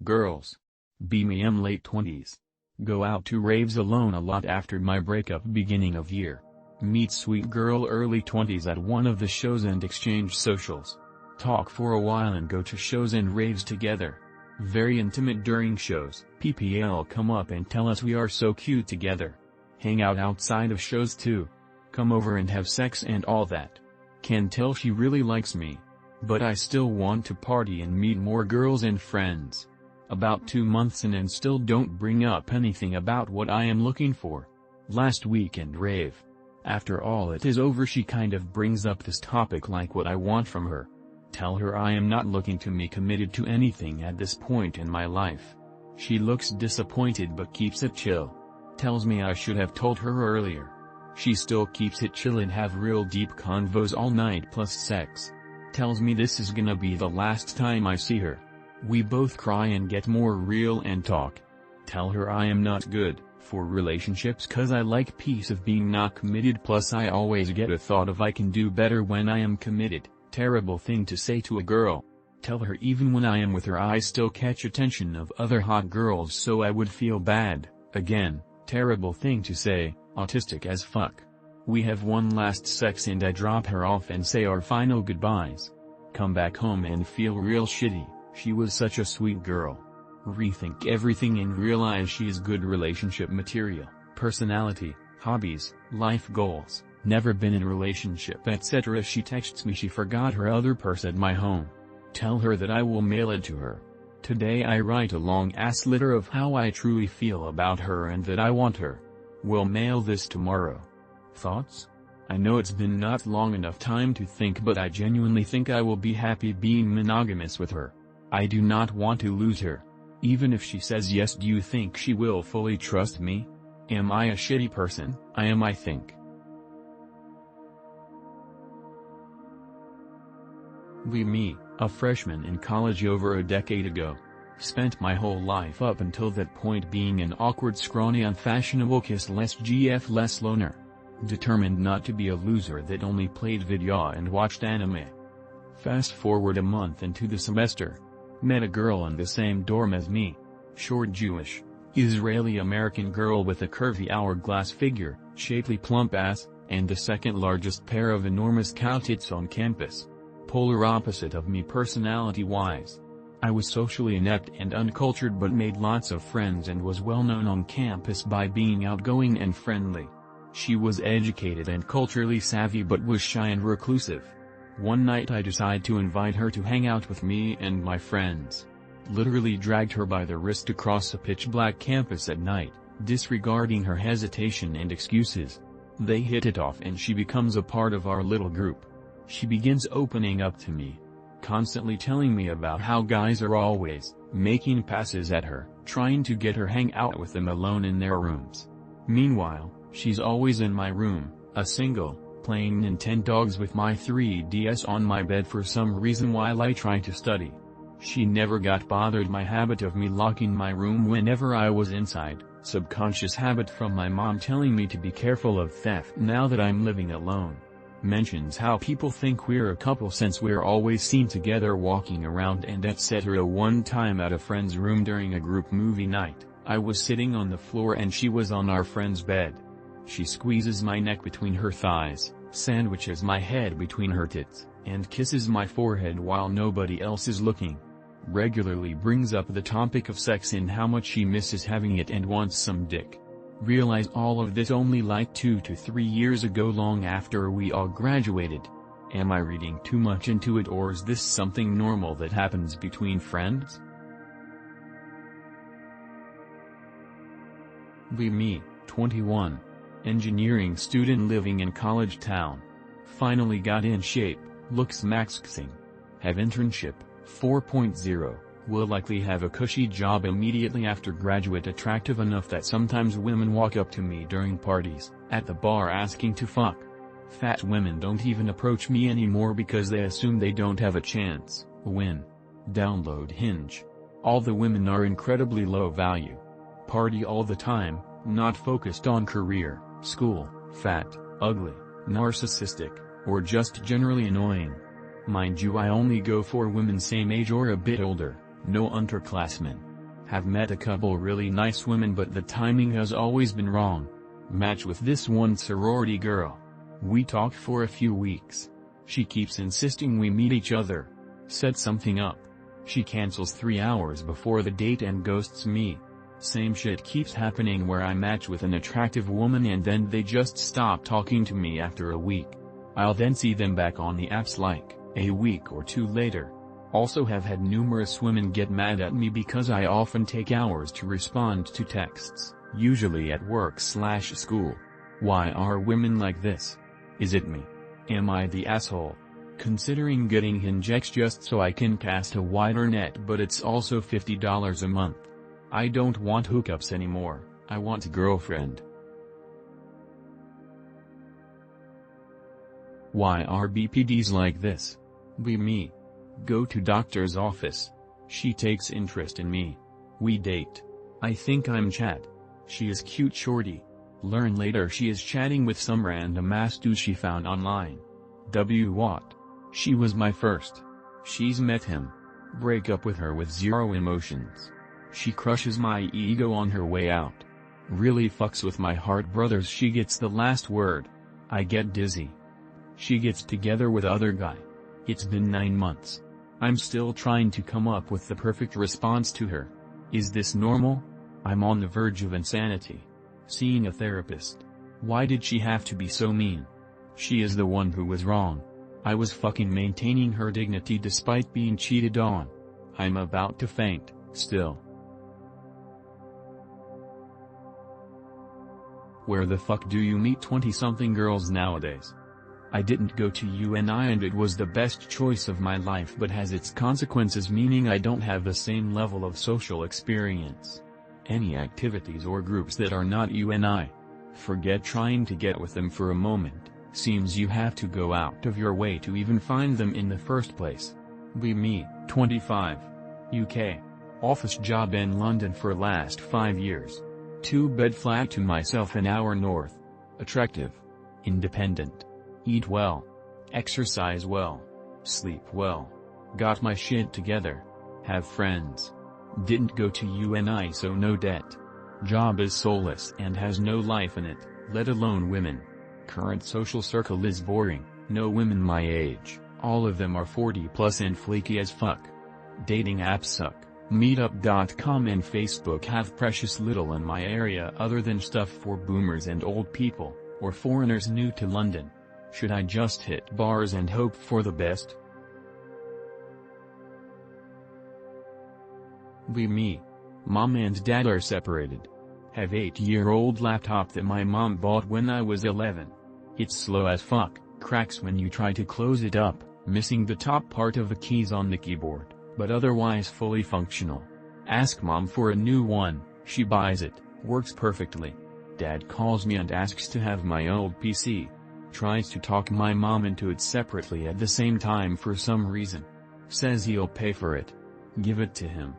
Girls. Be me, I'm late 20s. Go out to raves alone a lot after my breakup beginning of year. Meet sweet girl early 20s at one of the shows and exchange socials. Talk for a while and go to shows and raves together. Very intimate during shows. PPL come up and tell us we are so cute together. Hang out outside of shows too. Come over and have sex and all that. Can tell she really likes me. But I still want to party and meet more girls and friends. About 2 months in and still don't bring up anything about what I am looking for. Last weekend rave. After all it is over she kind of brings up this topic like what I want from her. Tell her I am not looking to be committed to anything at this point in my life. She looks disappointed but keeps it chill. Tells me I should have told her earlier. She still keeps it chill and have real deep convos all night plus sex. Tells me this is gonna be the last time I see her. We both cry and get more real and talk. Tell her I am not good for relationships cause I like peace of being not committed, plus I always get a thought of I can do better when I am committed. Terrible thing to say to a girl. Tell her even when I am with her I still catch attention of other hot girls so I would feel bad. Again, terrible thing to say, autistic as fuck. We have one last sex and I drop her off and say our final goodbyes. Come back home and feel real shitty. She was such a sweet girl. Rethink everything and realize she is good relationship material, personality, hobbies, life goals, never been in a relationship etc. She texts me she forgot her other purse at my home. Tell her that I will mail it to her. Today I write a long ass letter of how I truly feel about her and that I want her. Will mail this tomorrow. Thoughts? I know it's been not long enough time to think but I genuinely think I will be happy being monogamous with her. I do not want to lose her. Even if she says yes, do you think she will fully trust me? Am I a shitty person? I am, I think. Me, a freshman in college over a decade ago. Spent my whole life up until that point being an awkward scrawny unfashionable kiss-less GF-less loner. Determined not to be a loser that only played video and watched anime. Fast forward a month into the semester. Met a girl in the same dorm as me. Short Jewish, Israeli-American girl with a curvy hourglass figure, shapely plump ass, and the second largest pair of enormous cow tits on campus. Polar opposite of me personality-wise. I was socially inept and uncultured but made lots of friends and was well known on campus by being outgoing and friendly. She was educated and culturally savvy but was shy and reclusive. One night I decided to invite her to hang out with me and my friends. Literally dragged her by the wrist across a pitch-black campus at night, disregarding her hesitation and excuses. They hit it off and she becomes a part of our little group. She begins opening up to me. Constantly telling me about how guys are always making passes at her, trying to get her hang out with them alone in their rooms. Meanwhile, she's always in my room, a single, playing Nintendogs with my 3DS on my bed for some reason while I try to study. She never got bothered my habit of me locking my room whenever I was inside, subconscious habit from my mom telling me to be careful of theft now that I'm living alone. Mentions how people think we're a couple since we're always seen together walking around and etc. One time at a friend's room during a group movie night, I was sitting on the floor and she was on our friend's bed. She squeezes my neck between her thighs, sandwiches my head between her tits, and kisses my forehead while nobody else is looking. Regularly brings up the topic of sex and how much she misses having it and wants some dick. Realize all of this only like 2 to 3 years ago, long after we all graduated. Am I reading too much into it, or is this something normal that happens between friends? Me, 21. Engineering student living in college town. Finally got in shape, looks maxing. Have internship, 4.0, will likely have a cushy job immediately after graduate, attractive enough that sometimes women walk up to me during parties, at the bar asking to fuck. Fat women don't even approach me anymore because they assume they don't have a chance. Win. Download Hinge. All the women are incredibly low value. Party all the time, not focused on career, school, fat, ugly, narcissistic, or just generally annoying. Mind you, I only go for women same age or a bit older, no underclassmen. Have met a couple really nice women but the timing has always been wrong. Match with this one sorority girl. We talk for a few weeks. She keeps insisting we meet each other. Set something up. She cancels 3 hours before the date and ghosts me. Same shit keeps happening where I match with an attractive woman and then they just stop talking to me after a week. I'll then see them back on the apps like a week or two later. Also have had numerous women get mad at me because I often take hours to respond to texts, usually at work/school. Why are women like this? Is it me? Am I the asshole? Considering getting Hingex just so I can cast a wider net, but it's also $50 a month. I don't want hookups anymore, I want a girlfriend. Why are BPDs like this? Be me. Go to doctor's office. She takes interest in me. We date. I think I'm Chad. She is cute shorty. Learn later she is chatting with some random ass dude she found online. What? She was my first. She's met him. Break up with her with zero emotions. She crushes my ego on her way out. Really fucks with my heart, brothers. She gets the last word. I get dizzy. She gets together with other guy. It's been 9 months. I'm still trying to come up with the perfect response to her. Is this normal? I'm on the verge of insanity. Seeing a therapist. Why did she have to be so mean? She is the one who was wrong. I was fucking maintaining her dignity despite being cheated on. I'm about to faint, still. Where the fuck do you meet 20-something girls nowadays? I didn't go to UNI and it was the best choice of my life but has its consequences, meaning I don't have the same level of social experience. Any activities or groups that are not UNI. Forget trying to get with them for a moment, seems you have to go out of your way to even find them in the first place. Be me, 25. UK. Office job in London for last 5 years. 2-bed flat to myself an hour north. Attractive. Independent. Eat well. Exercise well. Sleep well. Got my shit together. Have friends. Didn't go to UNI so no debt. Job is soulless and has no life in it, let alone women. Current social circle is boring, no women my age, all of them are 40 plus and flaky as fuck. Dating apps suck. Meetup.com and Facebook have precious little in my area other than stuff for boomers and old people, or foreigners new to London. Should I just hit bars and hope for the best? Be me. Mom and dad are separated. Have 8-year-old laptop that my mom bought when I was 11. It's slow as fuck, cracks when you try to close it up, missing the top part of the keys on the keyboard, but otherwise fully functional. Ask mom for a new one, she buys it, works perfectly. Dad calls me and asks to have my old PC. Tries to talk my mom into it separately at the same time for some reason. Says he'll pay for it. Give it to him.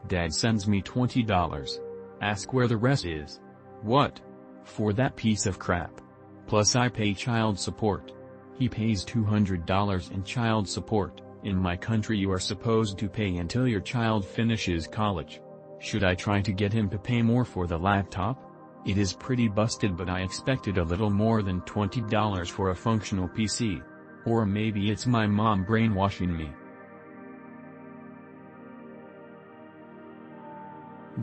Dad sends me $20. Ask where the rest is. What? For that piece of crap. Plus I pay child support. He pays $200 in child support. In my country you are supposed to pay until your child finishes college. Should I try to get him to pay more for the laptop? It is pretty busted, but I expected a little more than $20 for a functional PC. Or maybe it's my mom brainwashing me.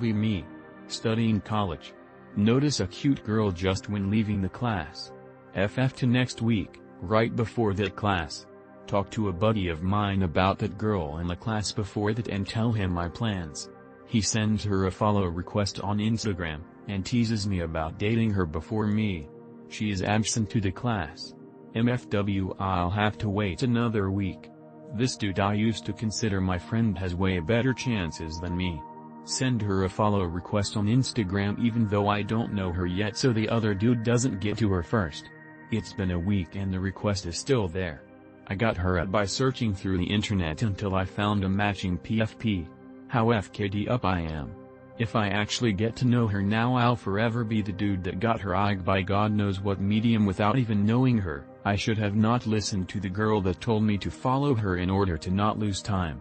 Be me. Studying college. Notice a cute girl just when leaving the class. FF to next week, right before that class. Talk to a buddy of mine about that girl in the class before that and tell him my plans. He sends her a follow request on Instagram, and teases me about dating her before me. She is absent to the class. MFW, I'll have to wait another week. This dude I used to consider my friend has way better chances than me. Send her a follow request on Instagram even though I don't know her yet so the other dude doesn't get to her first. It's been a week and the request is still there. I got her at by searching through the internet until I found a matching PFP. How FKD up I am. If I actually get to know her now, I'll forever be the dude that got her eyed by God knows what medium without even knowing her. I should have not listened to the girl that told me to follow her in order to not lose time.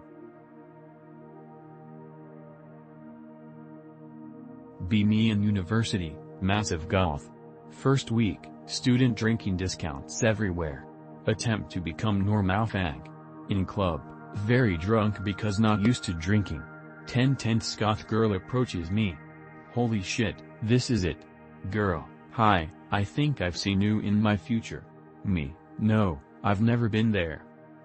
Be me in university, massive goth. First week, student drinking discounts everywhere. Attempt to become normal fag. In club, very drunk because not used to drinking. 10/10 goth girl approaches me. Holy shit, this is it. Girl, hi, I think I've seen you in my future. Me, no, I've never been there.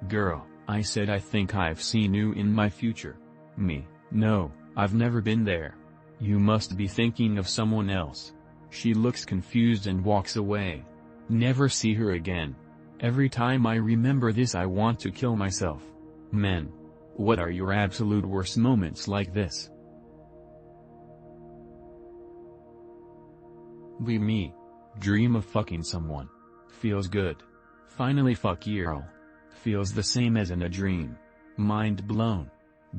Girl, I said I think I've seen you in my future. Me, no, I've never been there. You must be thinking of someone else. She looks confused and walks away. Never see her again. Every time I remember this I want to kill myself. Men. What are your absolute worst moments like this? Be me. Dream of fucking someone. Feels good. Finally fuck girl. Feels the same as in a dream. Mind blown.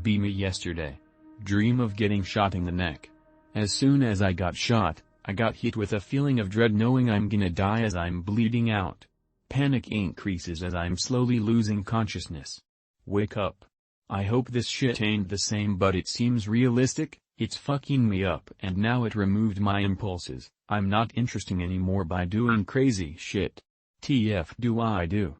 Be me yesterday. Dream of getting shot in the neck. As soon as I got shot, I got hit with a feeling of dread knowing I'm gonna die as I'm bleeding out. Panic increases as I'm slowly losing consciousness. Wake up. I hope this shit ain't the same but it seems realistic, it's fucking me up and now it removed my impulses, I'm not interesting anymore by doing crazy shit. TF do I do?